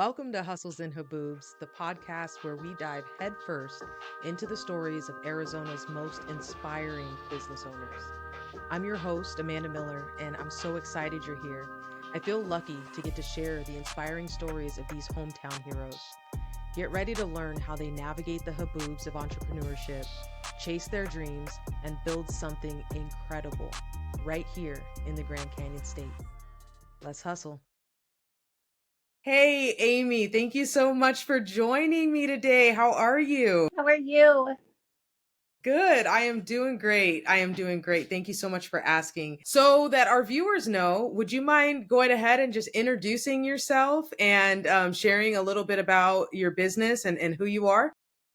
Welcome to Hustles Haboobs, the podcast where we dive headfirst into the stories of Arizona's most inspiring business owners. I'm your host, Amanda Miller, and I'm so excited you're here. I feel lucky to get to share the inspiring stories of these hometown heroes. Get ready to learn how they navigate the haboobs of entrepreneurship, chase their dreams, and build something incredible right here in the Grand Canyon State. Let's hustle. Hey, Amy, thank you so much for joining me today. How are you? How are you? Good. I am doing great. Thank you so much for asking. So that our viewers know, would you mind going ahead and just introducing yourself and sharing a little bit about your business and who you are?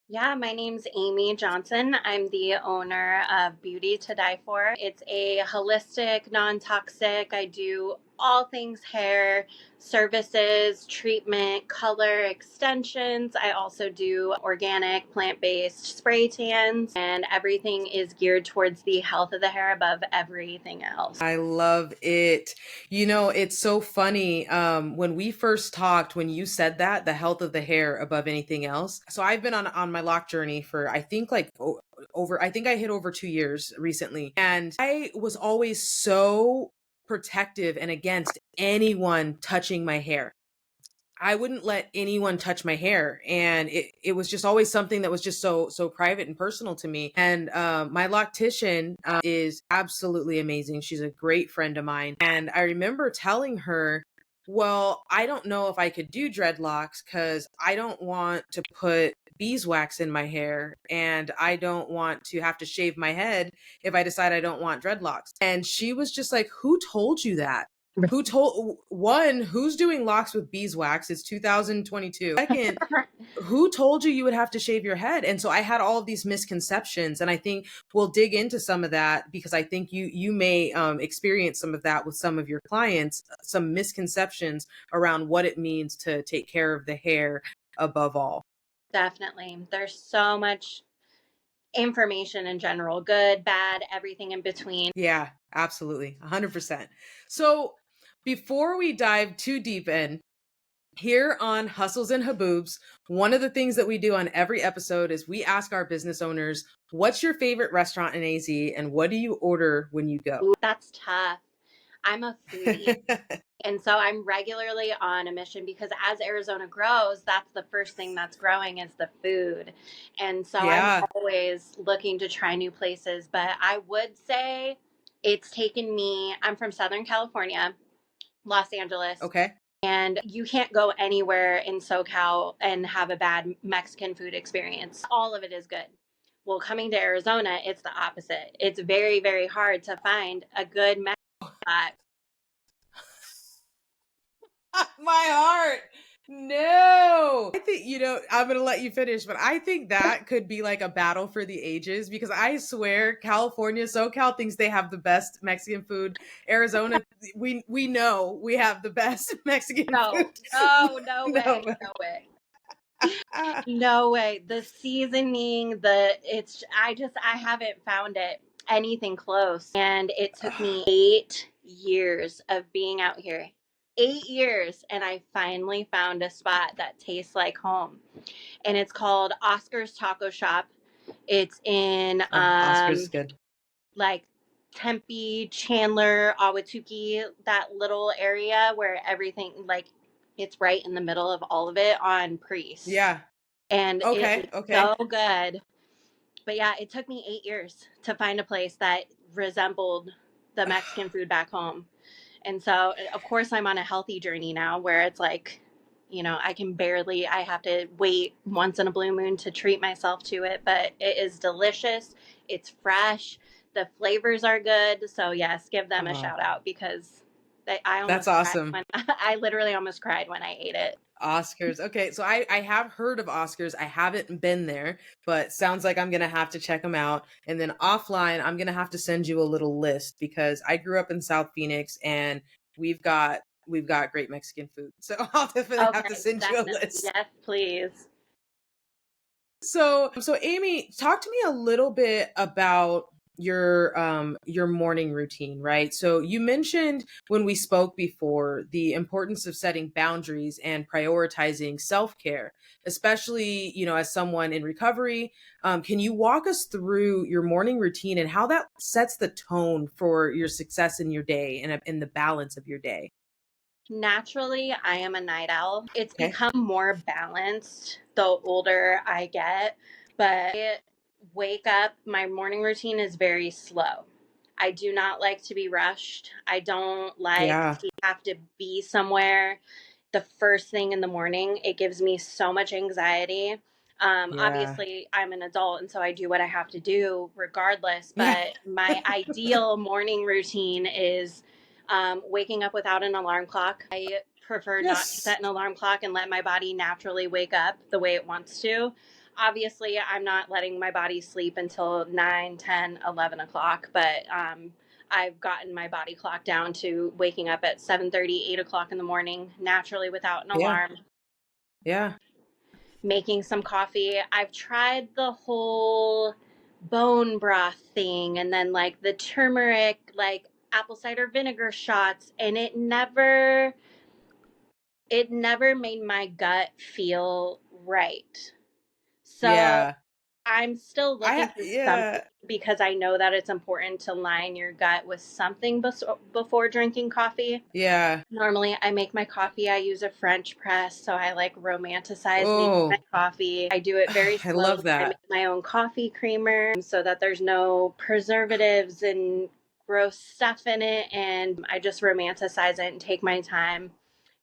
Yeah, my name's Amy Johnson. I'm the owner of Beauty to Die For. It's a holistic, non-toxic. I do all things hair, services, treatment, color, extensions. I also do organic, plant-based spray tans, and everything is geared towards the health of the hair above everything else. I love it. You know, it's so funny. When we first talked, when you said that, the health of the hair above anything else. So I've been on my lock journey for, I think I think I hit over 2 years recently. And I was always so protective and against anyone touching my hair. I wouldn't let anyone touch my hair. And it was just always something that was just so private and personal to me. And my loctician is absolutely amazing. She's a great friend of mine. And I remember telling her, well, I don't know if I could do dreadlocks because I don't want to put beeswax in my hair and I don't want to have to shave my head if I decide I don't want dreadlocks. And she was just like, who told you that? Who's doing locks with beeswax? It's 2022. Second, who told you you would have to shave your head? And so I had all of these misconceptions, and I think we'll dig into some of that because I think you may experience some of that with some of your clients, some misconceptions around what it means to take care of the hair above all. Definitely. There's so much information in general, good, bad, everything in between. Yeah, absolutely. 100%. So before we dive too deep in, here on Hustles and Haboobs, one of the things that we do on every episode is we ask our business owners, what's your favorite restaurant in AZ and what do you order when you go? Ooh, that's tough. I'm a foodie. And so I'm regularly on a mission because as Arizona grows, that's the first thing that's growing is the food. And so I'm Yeah. always looking to try new places. But I would say it's taken me, I'm from Southern California, Los Angeles. Okay. And you can't go anywhere in SoCal and have a bad Mexican food experience. All of it is good. Well, coming to Arizona, it's the opposite. It's very, very hard to find a good Mexican spot. My heart. No. I think, I'm going to let you finish, but I think that could be like a battle for the ages because I swear California, SoCal thinks they have the best Mexican food. Arizona, we know we have the best Mexican food. No way. No way. The seasoning, I haven't found it anything close. And it took me 8 years of being out here. 8 years. And I finally found a spot that tastes like home. And it's called Oscar's Taco Shop. It's in Oscar's good. like Tempe, Chandler, Ahwatukee, that little area where everything it's right in the middle of all of it on Priest. Yeah. And Okay. it's so good. But yeah, it took me 8 years to find a place that resembled the Mexican food back home. And so, of course, I'm on a healthy journey now where it's like, I have to wait once in a blue moon to treat myself to it, but it is delicious. It's fresh. The flavors are good. So yes, give them a shout out because that's awesome. I literally almost cried when I ate it. Oscars. Okay, so I have heard of Oscars. I haven't been there, but sounds like I'm going to have to check them out. And then offline, I'm going to have to send you a little list because I grew up in South Phoenix and we've got great Mexican food. So I'll definitely have to send you a list. Yes, please. So Amy, talk to me a little bit about your morning routine, right? So you mentioned when we spoke before the importance of setting boundaries and prioritizing self-care, especially, as someone in recovery. Can you walk us through your morning routine and how that sets the tone for your success in your day and in the balance of your day? Naturally, I am a night owl. It's Okay. become more balanced the older I get, but I wake up, my morning routine is very slow. I do not like to be rushed. I don't like Yeah. to have to be somewhere the first thing in the morning. It gives me so much anxiety. Yeah. Obviously, I'm an adult, and so I do what I have to do regardless. Yeah. But my ideal morning routine is waking up without an alarm clock. I prefer not to Yes. set an alarm clock and let my body naturally wake up the way it wants to. Obviously, I'm not letting my body sleep until 9, 10, 11 o'clock, but I've gotten my body clock down to waking up at 7:30, 8 o'clock in the morning naturally without an Yeah. alarm, Yeah. making some coffee. I've tried the whole bone broth thing and then like the turmeric, like apple cider vinegar shots, and it never made my gut feel right. So Yeah. I'm still looking for something Yeah. because I know that it's important to line your gut with something before drinking coffee. Yeah. Normally, I make my coffee. I use a French press, so I like romanticize making my Oh, coffee. I do it very I love slowly. I make that. my own coffee creamer so that there's no preservatives and gross stuff in it, and I just romanticize it and take my time.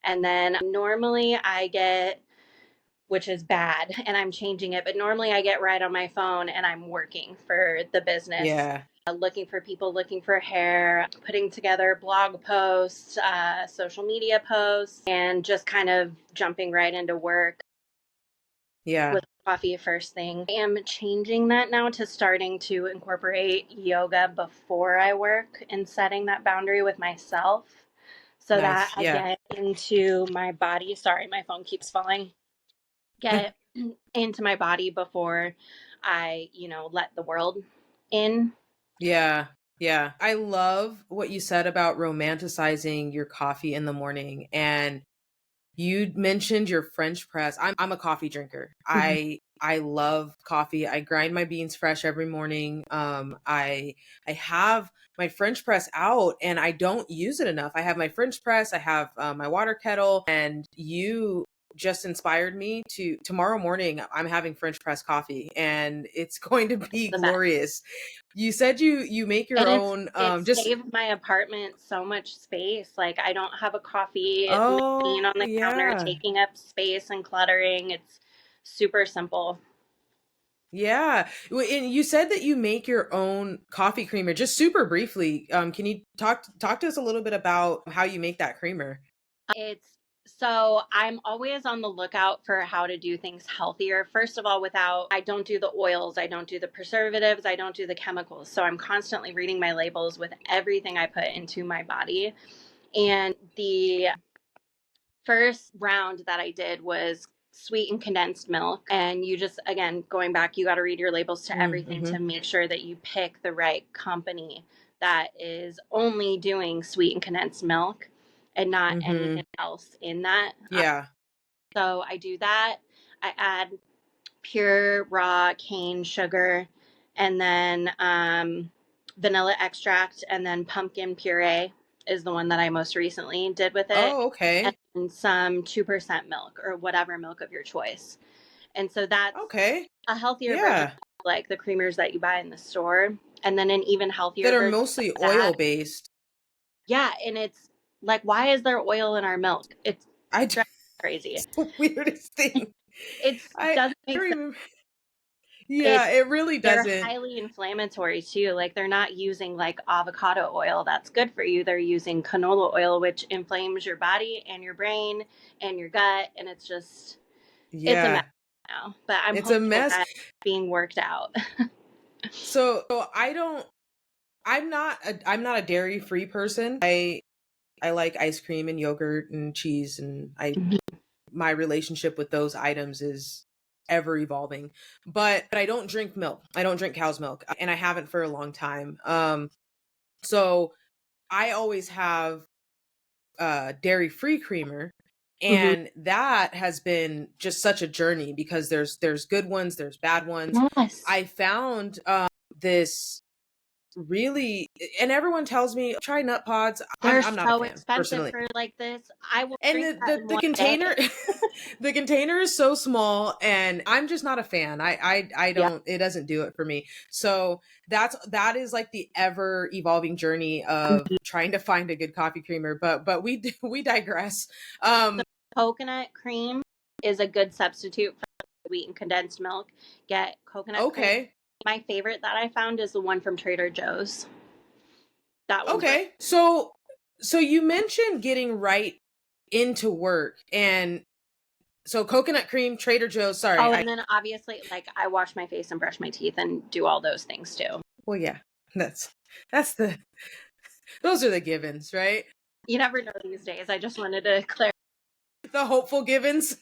And then normally I get, which is bad, and I'm changing it, but normally I get right on my phone and I'm working for the business, Yeah. looking for people looking for hair, putting together blog posts, social media posts, and just kind of jumping right into work Yeah. with coffee first thing. I am changing that now to starting to incorporate yoga before I work and setting that boundary with myself so that Nice. I Yeah. get into my body. Sorry, my phone keeps falling. Get into my body before I, let the world in. Yeah. Yeah. I love what you said about romanticizing your coffee in the morning. And you mentioned your French press. I'm a coffee drinker. Mhm. I love coffee. I grind my beans fresh every morning. I have my French press out and I don't use it enough. I have my French press, I have my water kettle, and you just inspired me to tomorrow morning I'm having French press coffee and it's going to be The best. glorious. You said you make And your it's own it just saved my apartment so much space. Like I don't have a coffee machine on oh the counter yeah. taking up space and cluttering. It's super simple. Yeah. And you said that you make your own coffee creamer. Just super briefly, can you talk to us a little bit about how you make that creamer? It's so I'm always on the lookout for how to do things healthier. First of all, I don't do the oils, I don't do the preservatives, I don't do the chemicals. So I'm constantly reading my labels with everything I put into my body. And the first round that I did was sweetened condensed milk. And you just, again, going back, you got to read your labels to everything Mm-hmm. to make sure that you pick the right company that is only doing sweetened condensed milk and not Mm-hmm. anything else in that. Yeah. So I do that. I add pure raw cane sugar and then vanilla extract and then pumpkin puree is the one that I most recently did with it. Oh, okay. And some 2% milk or whatever milk of your choice. And so that's Okay. a healthier version Yeah. of like the creamers that you buy in the store. And then an even healthier That are version mostly of that. oil based. Yeah. And it's like, why is there oil in our milk? It's I d- crazy. it's the weirdest thing. It I doesn't I make sense. remember. Yeah, It's it really they're doesn't. highly inflammatory too. Like they're not using like avocado oil that's good for you. They're using canola oil, which inflames your body and your brain and your gut. And it's a mess Yeah. now. But I'm It's a hopeful mess. that it's being worked out. So I don't I'm not a dairy free person. I like ice cream and yogurt and cheese and I Mhm. my relationship with those items is ever evolving. But I don't drink milk. I don't drink cow's milk, and I haven't for a long time. So I always have dairy-free creamer, Hmm. and that has been just such a journey because there's good ones, there's bad ones. Yes. I found this really, and everyone tells me try nut pods. They're I'm not a so fan expensive personally. for like this. I will And drink that in the one day. container the container is so small, and I'm just not a fan. I Yeah. don't, it doesn't do it for me. So that is like the ever evolving journey of trying to find a good coffee creamer, but we digress. So Um coconut cream is a good substitute for wheat and condensed milk. Get coconut cream. okay. My favorite that I found is the one from Trader Joe's. That one's really. Okay. So you mentioned getting right into work, and so coconut cream, Trader Joe's, sorry. Oh, I and then obviously, like, I wash my face and brush my teeth and do all those things too. Well, yeah. That's the those are the givens, right? You never know these days. I just wanted to clarify. The hopeful givens.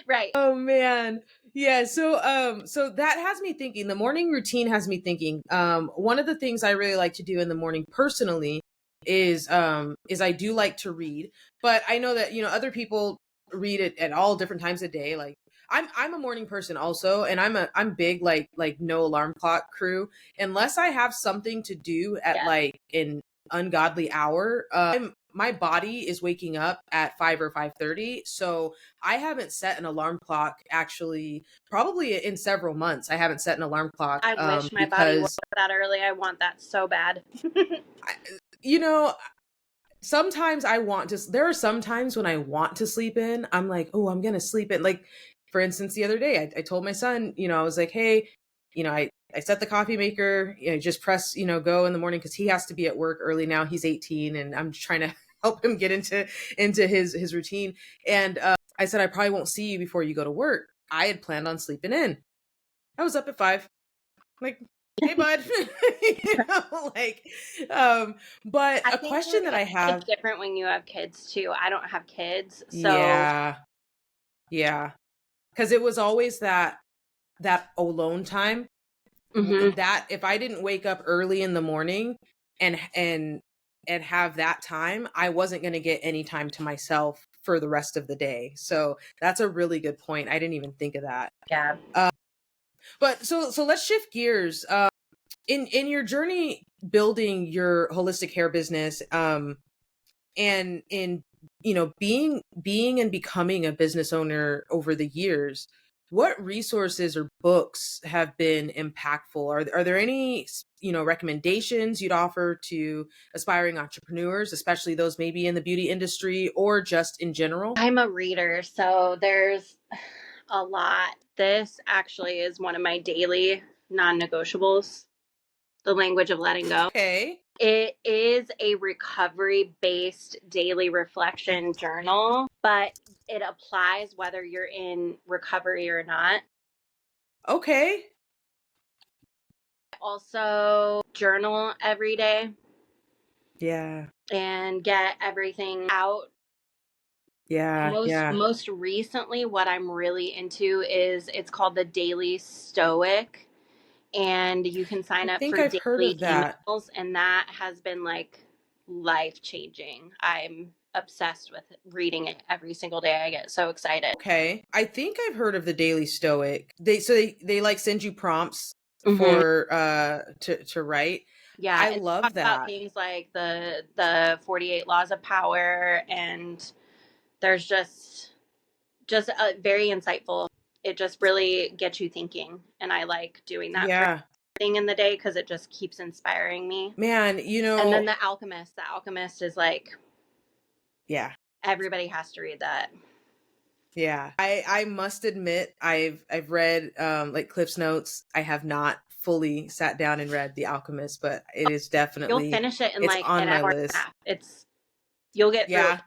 Right. Oh man. Yeah, so that has me thinking. The morning routine has me thinking. One of the things I really like to do in the morning personally is I do like to read, but I know that, other people read it at all different times of day. Like I'm a morning person also, and I'm big like no alarm clock crew. Unless I have something to do at Yeah. like an ungodly hour, my body is waking up at 5 or 5:30. So I haven't set an alarm clock actually, probably in several months. I haven't set an alarm clock I wish my body woke because up that early. I want that so bad. I, you know, sometimes I want to, there are some times when I want to sleep in. I'm like, oh, I'm going to sleep in. Like, for instance, the other day, I told my son, I was like, hey, I set the coffee maker, just press, go in the morning because he has to be at work early now. He's 18, and I'm just trying to help him get into his routine. And I said, I probably won't see you before you go to work. I had planned on sleeping in. I was up at 5. Like, hey bud. Like, but I a think question that I it's have. different when you have kids too. I don't have kids, so Yeah. Yeah. Because it was always that alone time, mhm. that if I didn't wake up early in the morning and have that time, I wasn't going to get any time to myself for the rest of the day. So that's a really good point. I didn't even think of that. Yeah. But so let's shift gears. In your journey building your holistic hair business, and in being and becoming a business owner over the years, what resources or books have been impactful? Are there any recommendations you'd offer to aspiring entrepreneurs, especially those maybe in the beauty industry or just in general? I'm a reader, so there's a lot. This actually is one of my daily non-negotiables, the language of letting go. Okay. It is a recovery based daily reflection journal, but it applies whether you're in recovery or not. Okay. Also, journal every day Yeah. and get everything out. Yeah. Yeah. Most recently, what I'm really into is it's called the Daily Stoic, and you can I sign up think for I've heard daily of that. emails, and that has been like life changing. I'm obsessed with reading it every single day. I get so excited. Okay. I think I've heard of the Daily Stoic. They like send you prompts Hmm. for to write. Yeah, I and love talk about that. things like the 48 laws of power, and there's just very insightful. It just really gets you thinking, and I like doing that for Yeah. thing in the day because it just keeps inspiring me. Man, And then the Alchemist is like yeah. everybody has to read that. Yeah. I must admit I've read like Cliff's Notes. I have not fully sat down and read The Alchemist, but it is You'll definitely, finish it in it's like on an my hour and a list. half. You'll get through it. Yeah.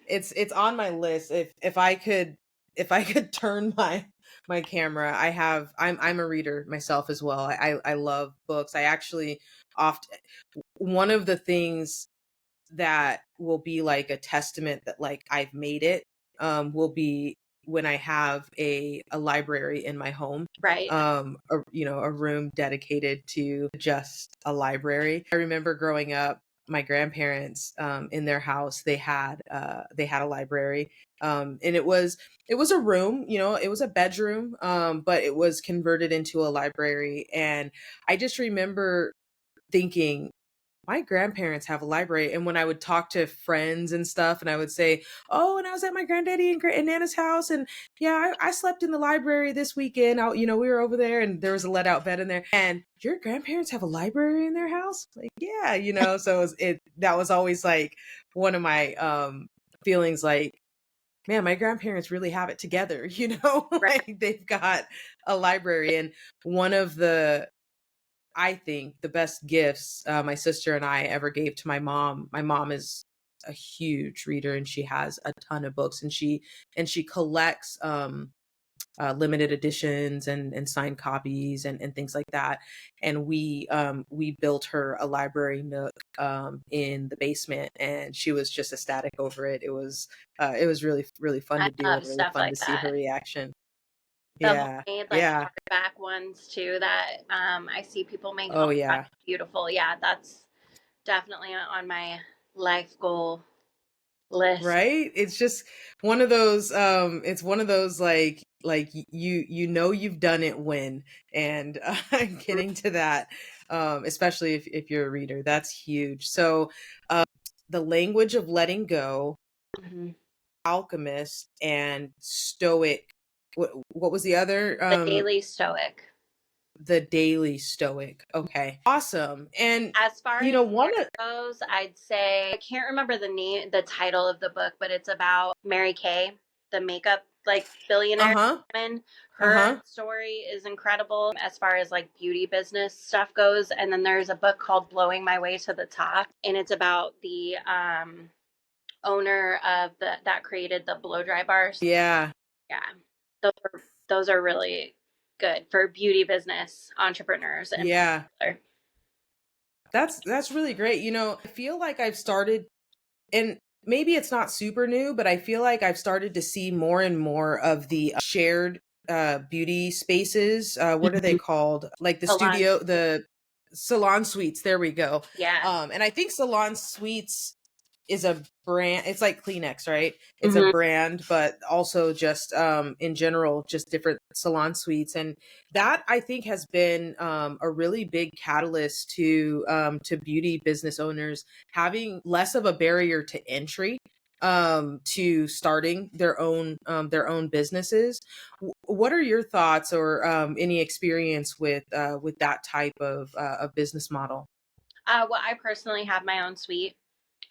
It's on my list. If I could turn my camera, I'm a reader myself as well. I love books. I actually often, one of the things that will be like a testament that like I've made it, will be when I have a library in my home, Right. a room dedicated to just a library. I remember growing up, my grandparents, in their house, they had a library, and it was a room, it was a bedroom, but it was converted into a library. And I just remember thinking, my grandparents have a library. And when I would talk to friends and stuff, and I would say, "Oh, and I was at my granddaddy and Nana's house, and yeah, I slept in the library this weekend. We were over there, and there was a let out bed in there." And your grandparents have a library in their house? Like, yeah, So that was always like one of my feelings, like, man, my grandparents really have it together, Right. like they've got a library. And one of the I think the best gifts my sister and I ever gave to my mom. My mom is a huge reader, and she has a ton of books, and she collects limited editions and signed copies and things like that. And we built her a library nook in the basement, and she was just ecstatic over it. It was really, really fun I to do, love and really stuff fun to like see her that. reaction. The Yeah, homemade, like, yeah, hardback ones too that I see people make. Oh oh my God, yeah. beautiful. Yeah, that's definitely on my life goal list. Right? It's just one of those it's one of those, like you've done it when. And getting to that, especially if you're a reader, that's huge. So the language of letting go, Mhm. alchemist, and stoic. What was the other? The Daily Stoic. The daily stoic. Okay. Awesome. And As far as one hair of goes, I'd say I can't remember the title of the book, but it's about Mary Kay, the makeup like billionaire uh-huh. woman. Her Uh-huh. story is incredible as far as like beauty business stuff goes. And then there's a book called Blowing My Way to the Top, and it's about the owner of the that created the blow dry bars. Yeah. Yeah, those are really good for beauty business entrepreneurs in Yeah. particular. That's really great. I feel like I've started, and maybe it's not super new, but I feel like I've started to see more and more of the shared beauty spaces. What are they Mhm. called? Like Salon. the salon suites. There we go. Yeah. And I think salon suites is a brand. It's like Kleenex, right? It's a Mhm. brand, but also just in general, just different salon suites. And that, I think, has been a really big catalyst to beauty business owners having less of a barrier to entry to starting their own businesses. What are your thoughts, or any experience with that type of business model? Well, I personally have my own suite.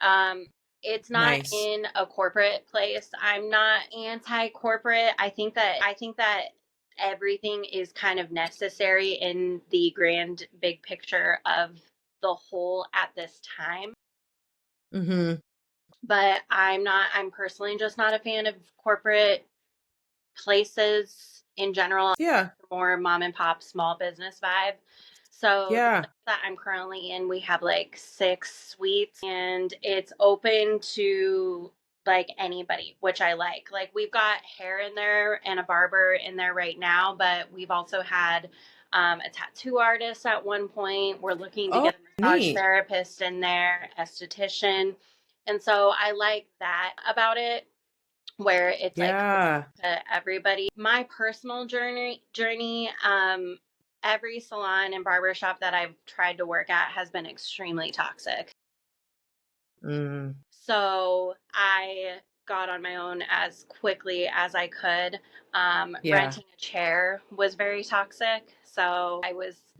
Um, it's not Nice. in a corporate place. I'm not anti-corporate. I think that everything is kind of necessary in the grand big picture of the whole at this time. Mm-hmm. But I'm personally just not a fan of corporate places in general, Yeah. more mom and pop small business vibe. So the Yeah. place that I'm currently in, we have like 6 suites, and it's open to like anybody, which I like. Like we've got hair in there and a barber in there right now, but we've also had a tattoo artist at one point. We're looking to Oh, get a massage neat. therapist in there, esthetician. And so I like that about it, where it's like Yeah. to everybody. My personal journey, every salon and barbershop that I've tried to work at has been extremely toxic. Mm, So I got on my own as quickly as I could. yeah. Renting a chair was very toxic. So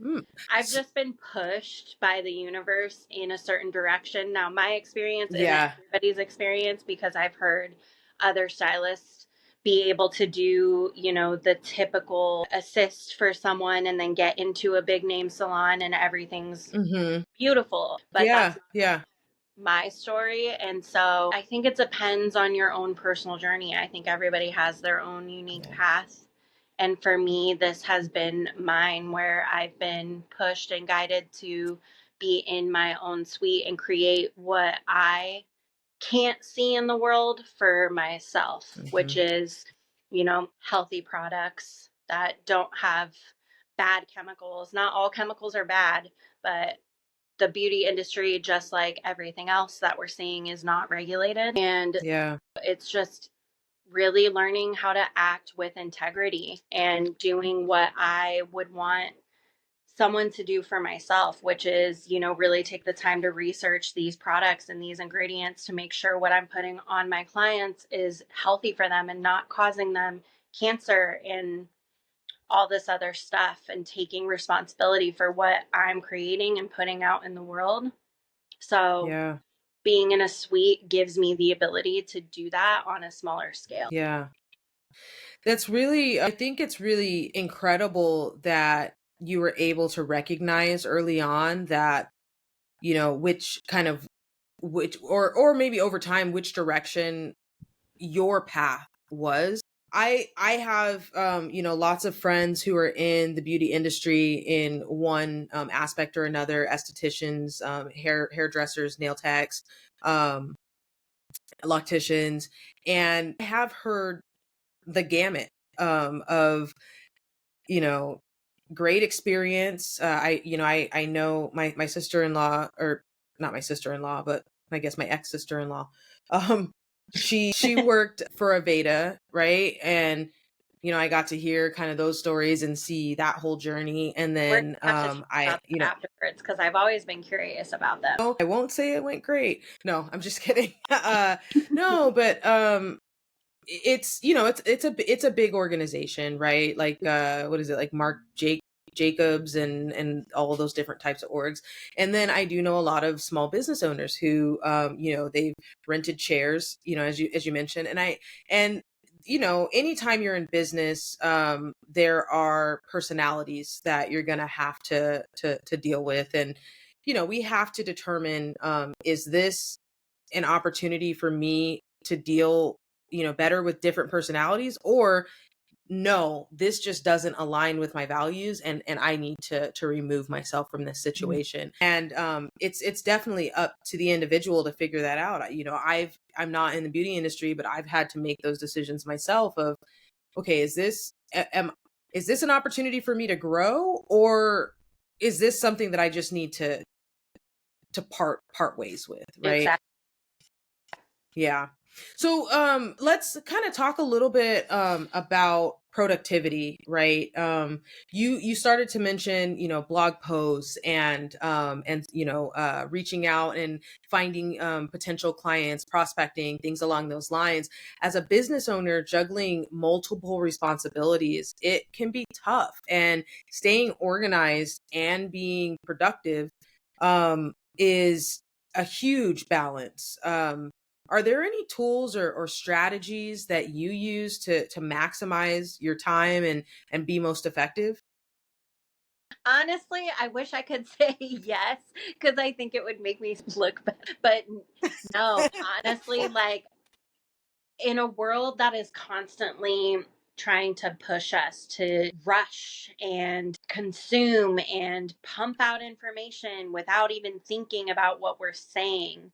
Mm, I've s just been pushed by the universe in a certain direction. Now, my experience isn't yeah. everybody's experience, because I've heard other stylists be able to do, the typical assist for someone and then get into a big name salon and everything's Mhm. beautiful. But that's Yeah, not yeah. my story. And so I think it depends on your own personal journey. I think everybody has their own unique Yeah. path. And for me, this has been mine, where I've been pushed and guided to be in my own suite and create what I can't see in the world for myself, which Mhm. is healthy products that don't have bad chemicals. Not all chemicals are bad, but the beauty industry, just like everything else that we're seeing, is not regulated. And Yeah. it's just really learning how to act with integrity and doing what I would want someone to do for myself, which is, really take the time to research these products and these ingredients to make sure what I'm putting on my clients is healthy for them and not causing them cancer and all this other stuff, and taking responsibility for what I'm creating and putting out in the world. So Yeah. being in a suite gives me the ability to do that on a smaller scale. Yeah. That's really, I think it's really incredible that you were able to recognize early on that, which kind of, which, or maybe over time, which direction your path was. I have, lots of friends who are in the beauty industry in one aspect or another: estheticians, hairdressers, nail techs, um, locticians, and I have heard the gamut of you know great experience. I know my sister-in-law, or not my sister-in-law, but I guess my ex-sister-in-law. Um, she worked for Aveda, right? And I got to hear kind of those stories and see that whole journey. And We're gonna then have to talk about that afterwards because I've always been curious about them. I won't say it went great. No, I'm just kidding. No, but it's a big organization, right? Like what is it, like Mark Jacobs and all of those different types of orgs. And then I do know a lot of small business owners who they've rented chairs, as you mentioned. And anytime you're in business, there are personalities that you're gonna have to deal with. And we have to determine, is this an opportunity for me to deal better with different personalities, or no, this just doesn't align with my values, and I need to remove myself from this situation. And it's definitely up to the individual to figure that out. I'm not in the beauty industry, but I've had to make those decisions myself of, okay, is this an opportunity for me to grow, or is this something that I just need to part ways with, right? Exactly. Yeah. So let's kind of talk a little bit about productivity, right? You started to mention, blog posts and reaching out and finding potential clients, prospecting, things along those lines. As a business owner, juggling multiple responsibilities, it can be tough, and staying organized and being productive is a huge balance. Are there any tools or strategies that you use to maximize your time and be most effective? Honestly, I wish I could say yes because I think it would make me look better. But no, honestly, like in a world that is constantly trying to push us to rush and consume and pump out information without even thinking about what we're saying,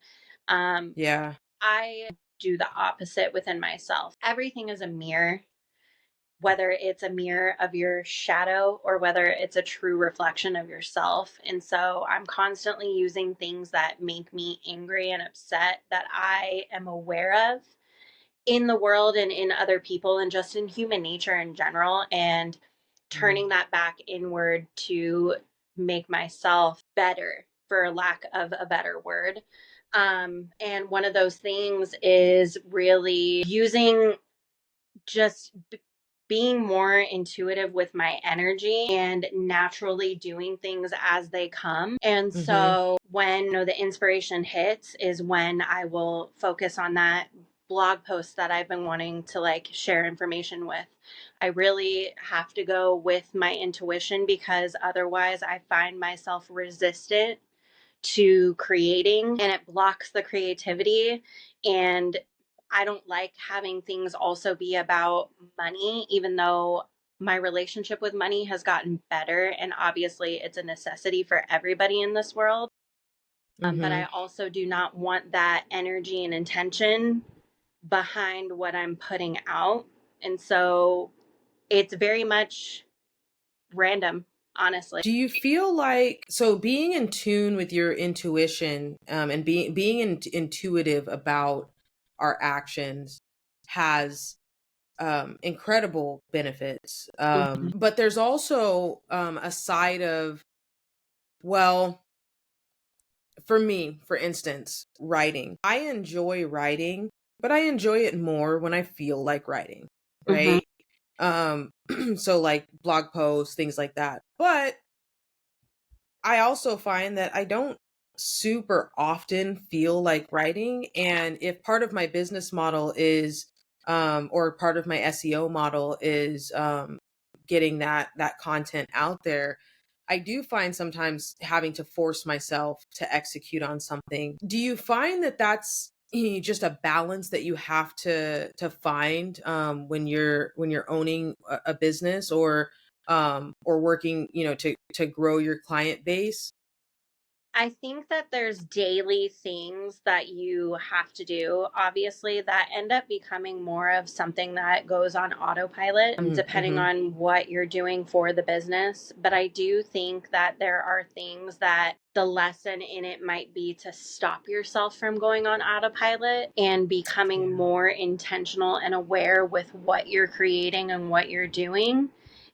um, Yeah. I do the opposite within myself. Everything is a mirror, whether it's a mirror of your shadow or whether it's a true reflection of yourself. And so I'm constantly using things that make me angry and upset that I am aware of in the world and in other people and just in human nature in general, and Mm. turning that back inward to make myself better, for lack of a better word. And one of those things is really using just being more intuitive with my energy and naturally doing things as they come. And Mhm. so when the inspiration hits is when I will focus on that blog post that I've been wanting to like share information with. I really have to go with my intuition because otherwise I find myself resistant to creating and it blocks the creativity. And I don't like having things also be about money, even though my relationship with money has gotten better. And obviously, it's a necessity for everybody in this world. But I Mhm. also do not want that energy and intention behind what I'm putting out. And so it's very much random, honestly. Do you feel like, so being in tune with your intuition, and being intuitive about our actions has incredible benefits. Mhm. But there's also a side of, well, for me, for instance, writing. I enjoy writing, but I enjoy it more when I feel like writing, Mhm. right? Um, so like blog posts, things like that. But I also find that I don't super often feel like writing. And if part of my business model is, or part of my SEO model is, getting that content out there, I do find sometimes having to force myself to execute on something. Do you find that that's just a balance that you have to find, when you're owning a business, or working, to grow your client base? I think that there's daily things that you have to do, obviously, that end up becoming more of something that goes on autopilot, depending Mm-hmm. on what you're doing for the business. But I do think that there are things that the lesson in it might be to stop yourself from going on autopilot and becoming Yeah. more intentional and aware with what you're creating and what you're doing.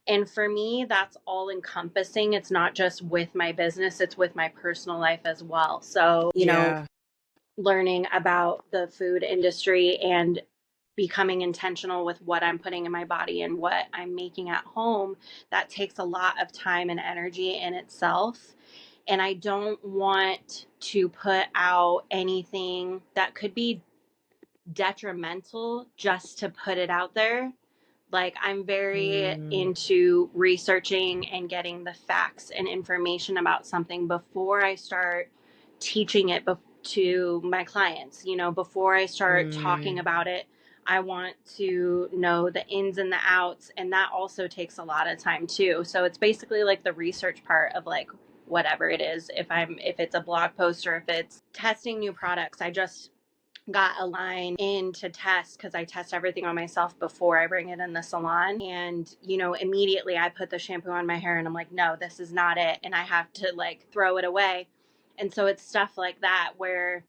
And for me, that's all encompassing. It's not just with my business, it's with my personal life as well. So, Yeah. learning about the food industry and becoming intentional with what I'm putting in my body and what I'm making at home, that takes a lot of time and energy in itself. And I don't want to put out anything that could be detrimental just to put it out there. Like, I'm very Mm, into researching and getting the facts and information about something before I start teaching it to my clients. Before I start talking mm, about it, I want to know the ins and the outs. And that also takes a lot of time too. So it's basically like the research part of like whatever it is. If it's a blog post or if it's testing new products, I just got a line in to test because I test everything on myself before I bring it in the salon. And, immediately I put the shampoo on my hair and I'm like, no, this is not it. And I have to like throw it away. And so it's stuff like that where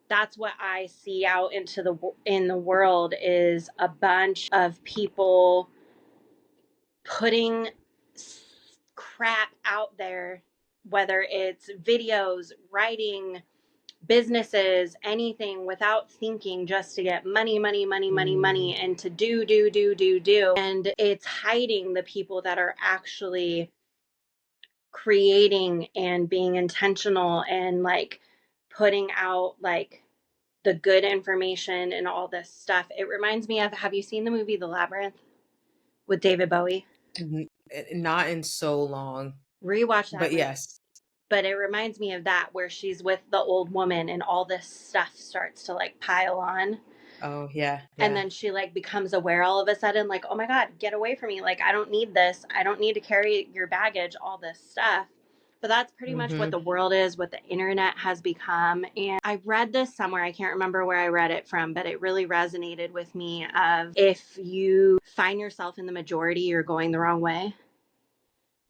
that's what I see out in the world is a bunch of people putting crap out there, whether it's videos, writing, businesses, anything without thinking just to get money, money, money, money, mm. money, and to do, do, do, do, do. And it's hiding the people that are actually creating and being intentional and like putting out like the good information and all this stuff. It reminds me of, have you seen the movie The Labyrinth with David Bowie? Not in so long, Rewatch that but movie. yes. But it reminds me of that where she's with the old woman and all this stuff starts to like pile on, Oh, yeah, and yeah. then she like becomes aware all of a sudden like, oh my god, get away from me, like I don't need this, I don't need to carry your baggage, all this stuff. But that's pretty much what Mm-hmm. the world is, what the internet has become. And I read this somewhere, I can't remember where I read it from, but it really resonated with me of if you find yourself in the majority, you're going the wrong way.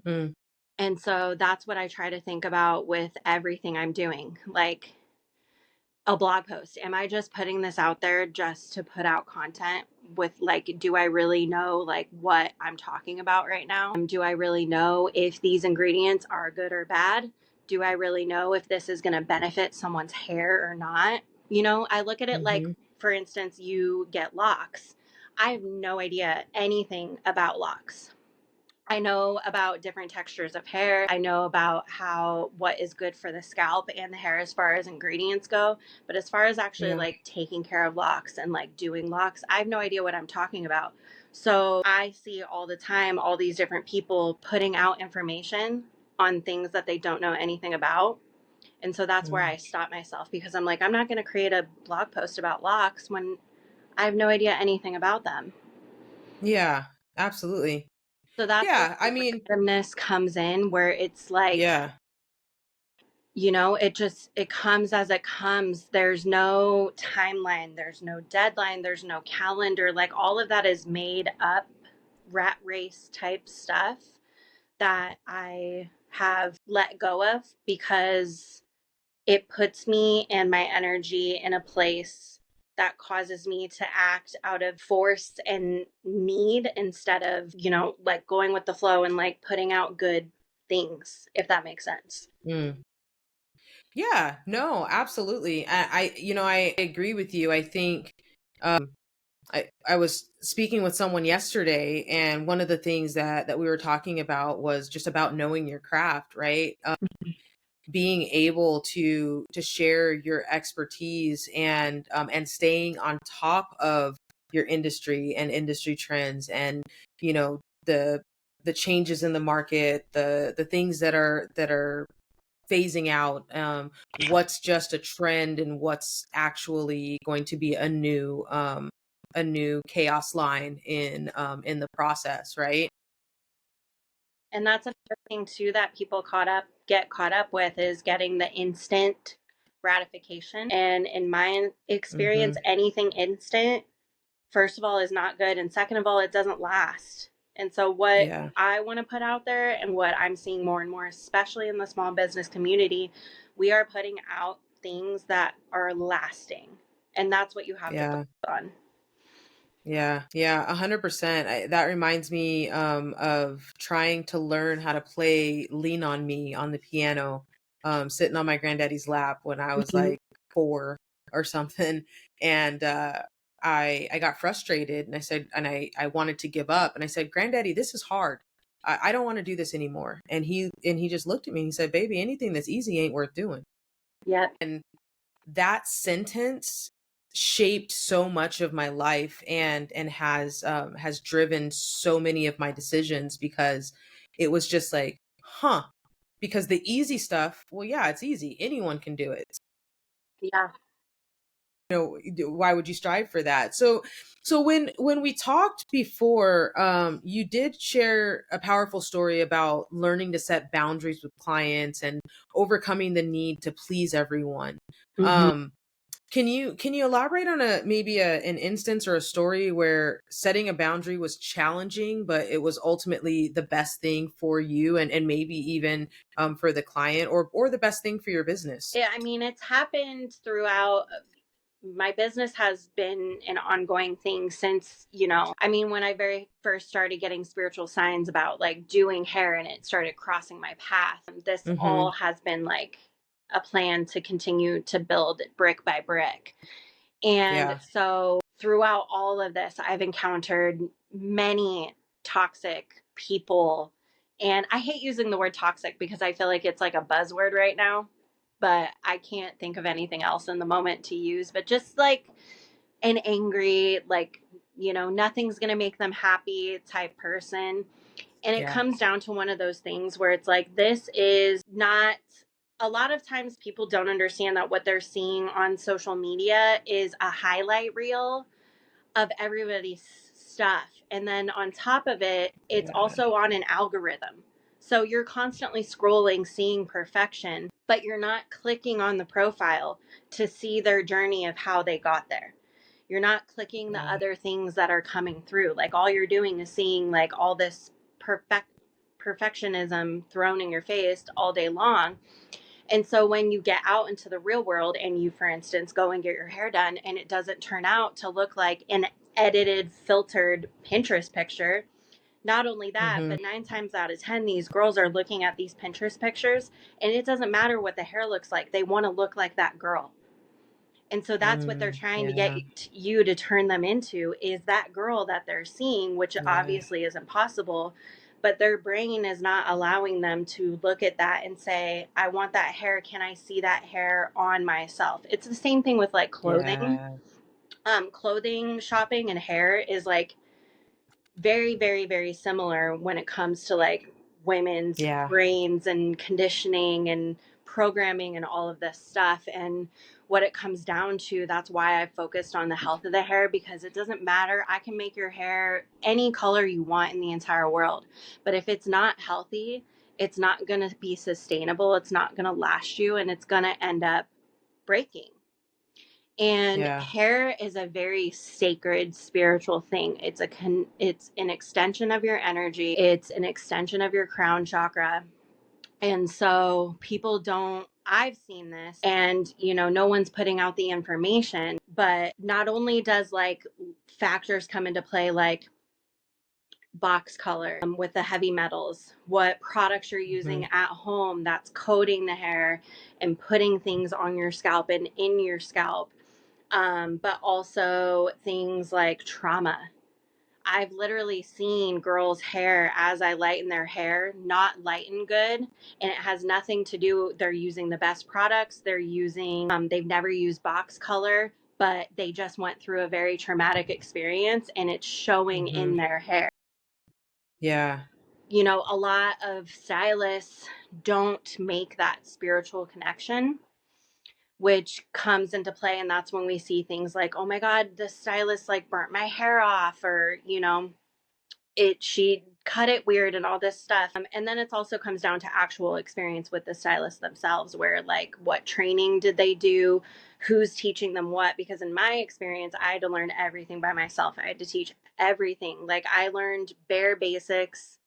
Mm, And so that's what I try to think about with everything I'm doing. Like, a blog post. Am I just putting this out there just to put out content with like, do I really know like what I'm talking about right now? Do I really know if these ingredients are good or bad? Do I really know if this is going to benefit someone's hair or not? I look at it like, mm-hmm. for instance, you get locks. I have no idea anything about locks. I know about different textures of hair. I know about what is good for the scalp and the hair as far as ingredients go. But as far as actually Yeah. like taking care of locks and like doing locks, I have no idea what I'm talking about. So I see all the time all these different people putting out information on things that they don't know anything about. And so that's where Mm. I stop myself because I'm like, I'm not going to create a blog post about locks when I have no idea anything about them. Yeah, absolutely. So that's where Yeah, I the mean, randomness comes in, where it's like, yeah. it comes as it comes. There's no timeline, there's no deadline, there's no calendar. Like all of that is made up rat race type stuff that I have let go of because it puts me and my energy in a place that causes me to act out of force and need instead of, like going with the flow and like putting out good things, if that makes sense. Mm. Yeah, no, absolutely. I agree with you. I think I was speaking with someone yesterday, and one of the things that we were talking about was just about knowing your craft, right? Being able to share your expertise and staying on top of your industry and industry trends, and you know the the changes in the market, the things that are phasing out, what's just a trend and what's actually going to be a new chaos line in the process, right? And that's another thing too that people get caught up with is getting the instant gratification. And in my experience, Hmm. anything instant, first of all, is not good. And second of all, it doesn't last. And so, what Yeah, I want to put out there and what I'm seeing more and more, especially in the small business community, we are putting out things that are lasting. And that's what you have to focus yeah. on. Yeah, 100%. That reminds me of trying to learn how to play "Lean on Me" on the piano, sitting on my granddaddy's lap when I was Mhm. like 4 or something, and I got frustrated, and I wanted to give up, and I said, "Granddaddy, this is hard. I don't want to do this anymore." And he just looked at me and he said, "Baby, anything that's easy ain't worth doing." Yep. And that sentence shaped so much of my life, and has driven so many of my decisions, because it was just like, huh, because the easy stuff, well, yeah, it's easy, anyone can do it. Yeah. Why would you strive for that? So when we talked before, you did share a powerful story about learning to set boundaries with clients and overcoming the need to please everyone. Hmm. um can you elaborate on a maybe an instance or a story where setting a boundary was challenging, but it was ultimately the best thing for you, and maybe even for the client, or the best thing for your business? Yeah, I mean, it's happened throughout. My business has been an ongoing thing since, I mean, when I very first started getting spiritual signs about like doing hair and it started crossing my path, this all Mhm. has been like a plan to continue to build brick by brick. And Yeah. so throughout all of this, I've encountered many toxic people. And I hate using the word toxic because I feel like it's like a buzzword right now, but I can't think of anything else in the moment to use. But just like an angry, like, nothing's going to make them happy type person. And it Yeah. comes down to one of those things where it's like, this is not, a lot of times people don't understand that what they're seeing on social media is a highlight reel of everybody's stuff. And then on top of it, it's Yeah. also on an algorithm. So you're constantly scrolling, seeing perfection, but you're not clicking on the profile to see their journey of how they got there. You're not clicking the Yeah. other things that are coming through. Like all you're doing is seeing like all this perfectionism thrown in your face all day long. And so when you get out into the real world and you, for instance, go and get your hair done and it doesn't turn out to look like an edited, filtered Pinterest picture, not only that, Mhm. but 9 times out of 10, these girls are looking at these Pinterest pictures and it doesn't matter what the hair looks like. They want to look like that girl. And so that's what they're trying to get Yeah. you to turn them into is that girl that they're seeing, which Yeah. obviously isn't possible. But their brain is not allowing them to look at that and say, I want that hair. Can I see that hair on myself? It's the same thing with like clothing. Yeah. Clothing shopping and hair is like very, very, very similar when it comes to like women's Yeah. brains and conditioning and programming and all of this stuff. And what it comes down to, that's why I focused on the health of the hair because it doesn't matter. I can make your hair any color you want in the entire world. But if it's not healthy, it's not going to be sustainable. It's not going to last you, and it's going to end up breaking. And Yeah. hair is a very sacred spiritual thing. It's an extension of your energy. It's an extension of your crown chakra. And so people don't, I've seen this, and no one's putting out the information, but not only does like factors come into play like box color, with the heavy metals, what products you're Hmm. using at home that's coating the hair and putting things on your scalp and in your scalp, but also things like trauma. I've literally seen girls' hair as I lighten their hair not lighten good, and it has nothing to do. They're using the best products. They've never used box color, but they just went through a very traumatic experience, and it's showing Hmm. in their hair. Yeah. A lot of stylists don't make that spiritual connection, which comes into play. And that's when we see things like, oh my God, the stylist like burnt my hair off, or, she cut it weird and all this stuff. And then it also comes down to actual experience with the stylist themselves, where like what training did they do, who's teaching them what. Because in my experience, I had to learn everything by myself. I had to teach everything. Like I learned bare basics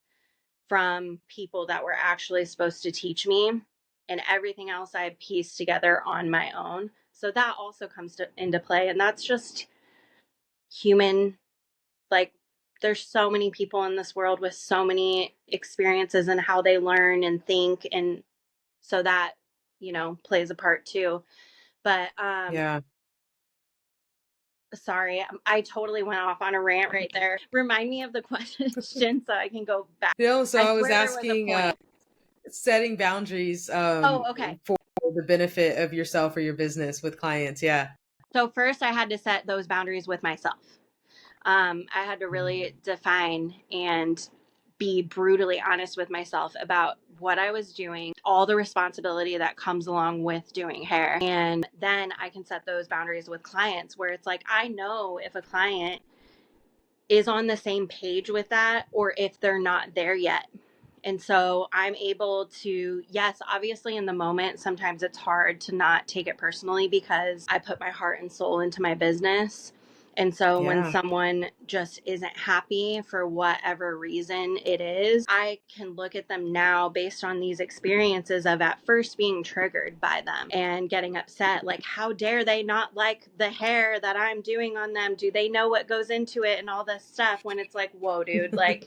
from people that were actually supposed to teach me, and everything else I pieced together on my own. So that also comes into play, and that's just human. Like there's so many people in this world with so many experiences and how they learn and think, and so that plays a part too. But Yeah. sorry, I totally went off on a rant right there. Remind me of the question so I can go back. So I I was swear there was a asking, point. setting boundaries Oh, okay. for the benefit of yourself or your business with clients. Yeah. So first I had to set those boundaries with myself. I had to really define and be brutally honest with myself about what I was doing, all the responsibility that comes along with doing hair. And then I can set those boundaries with clients, where it's like, I know if a client is on the same page with that, or if they're not there yet. And so I'm able to, yes, obviously in the moment, sometimes it's hard to not take it personally because I put my heart and soul into my business. And so when Yeah. someone just isn't happy for whatever reason it is, I can look at them now based on these experiences of at first being triggered by them and getting upset. Like, how dare they not like the hair that I'm doing on them? Do they know what goes into it and all this stuff? When it's like, whoa, dude, like,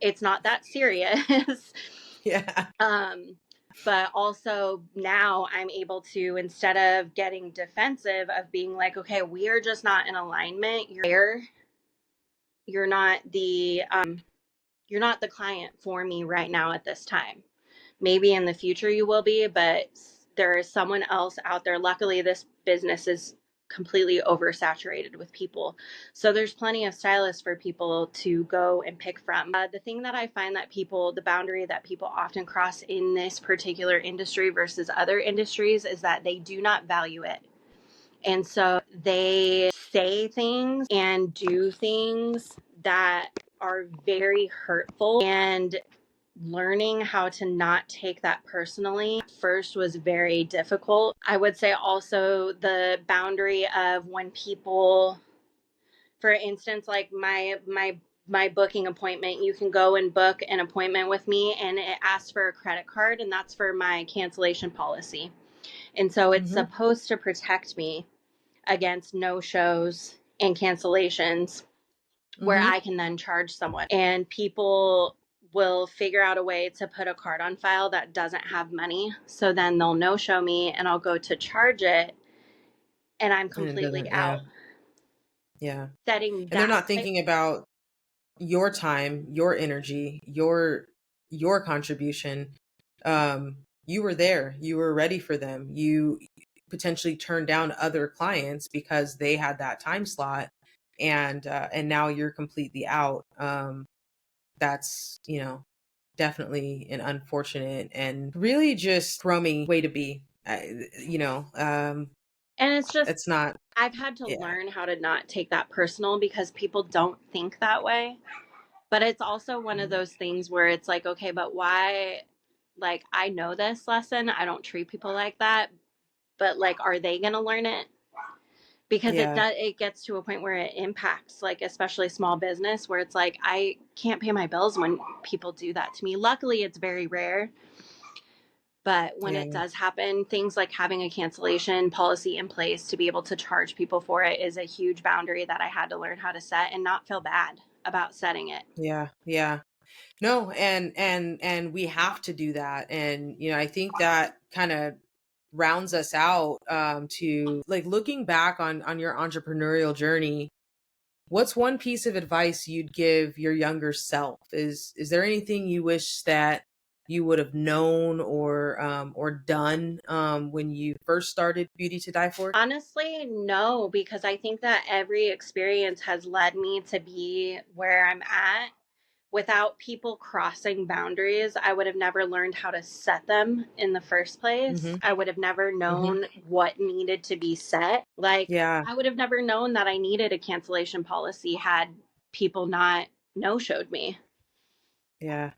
it's not that serious. Yeah. But also now I'm able to, instead of getting defensive, of being like, okay, we are just not in alignment. You're not the you're not the client for me right now at this time. Maybe in the future you will be, but there is someone else out there. Luckily, this business is completely oversaturated with people. So there's plenty of stylists for people to go and pick from. The thing that I find that the boundary that people often cross in this particular industry versus other industries is that they do not value it. And so they say things and do things that are very hurtful, and learning how to not take that personally first was very difficult. I would say also the boundary of when people, for instance, like my booking appointment, you can go and book an appointment with me and it asks for a credit card, and that's for my cancellation policy. And so it's Hmm. supposed to protect me against no shows and cancellations, where Hmm. I can then charge someone. And people will figure out a way to put a card on file that doesn't have money. So then they'll no show me and I'll go to charge it and I'm And it completely doesn't. Yeah. out. Yeah. Setting And they're that not thinking about your time, your energy, your contribution. You were there. You were ready for them. You potentially turned down other clients because they had that time slot, and now you're completely out. That's, definitely an unfortunate and really just crummy way to be. You know, and it's just, it's not. I've had to Yeah. learn how to not take that personal because people don't think that way. But it's also one of those things where it's like, okay, but why Like, I know this lesson. I don't treat people like that, but like, are they going to learn it? Because Yeah. it gets to a point where it impacts, like, especially small business, where it's like, I can't pay my bills when people do that to me. Luckily, it's very rare, but when it Yeah. does happen, things like having a cancellation policy in place to be able to charge people for it is a huge boundary that I had to learn how to set and not feel bad about setting it. Yeah. Yeah. No, and we have to do that. And I think that kind of rounds us out, to like looking back on your entrepreneurial journey. What's one piece of advice you'd give your younger self? Is there anything you wish that you would have known or done when you first started Beauty to Die For? Honestly, no, because I think that every experience has led me to be where I'm at. Without people crossing boundaries, I would have never learned how to set them in the first place. Mm-hmm. I would have never Mm-hmm. known what needed to be set. Like, Yeah. I would have never known that I needed a cancellation policy had people not no showed me. Yeah.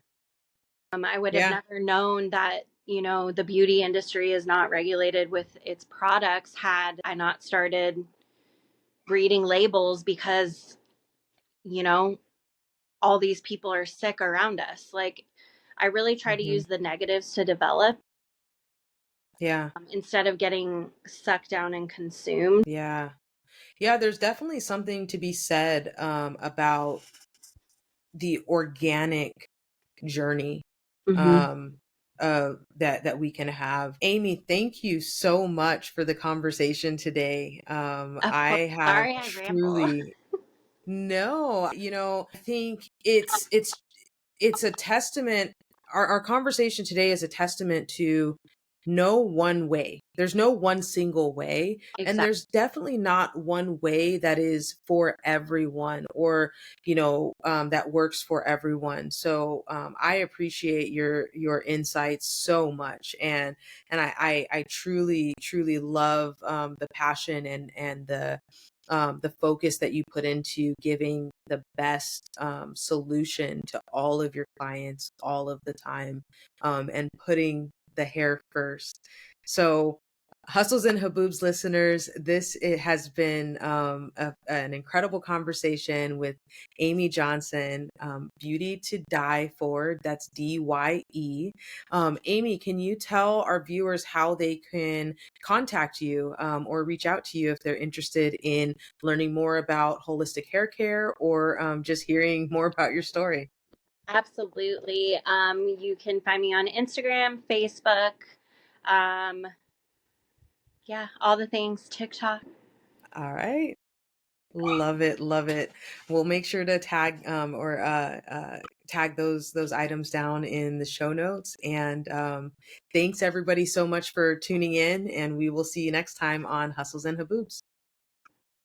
I would have Yeah. never known that, the beauty industry is not regulated with its products had I not started reading labels because, you know, all these people are sick around us. Like, I really try to Mm-hmm. use the negatives to develop, Yeah. instead of getting sucked down and consumed. Yeah. Yeah, there's definitely something to be said, about the organic journey, Hmm. um, that we can have. Amy, thank you so much for the conversation today. Of course. I have Sorry I ramble. truly no, I think it's a testament. Our conversation today is a testament to no one way. There's no one single way. And Exactly. there's definitely not one way that is for everyone, or, that works for everyone. So I appreciate your insights so much. And I truly, truly love the passion and the focus that you put into giving the best solution to all of your clients all of the time, and putting the hair first. So, Hustles and Haboobs listeners, it has been an incredible conversation with Amy Johnson, Beauty to Die For. That's DYE. Amy, can you tell our viewers how they can contact you, or reach out to you if they're interested in learning more about holistic hair care, or just hearing more about your story? Absolutely. You can find me on Instagram, Facebook, um, yeah, all the things, TikTok. All right. Love it, love it. We'll make sure to tag, or tag those items down in the show notes. And thanks everybody so much for tuning in, and we will see you next time on Hustles and Haboobs.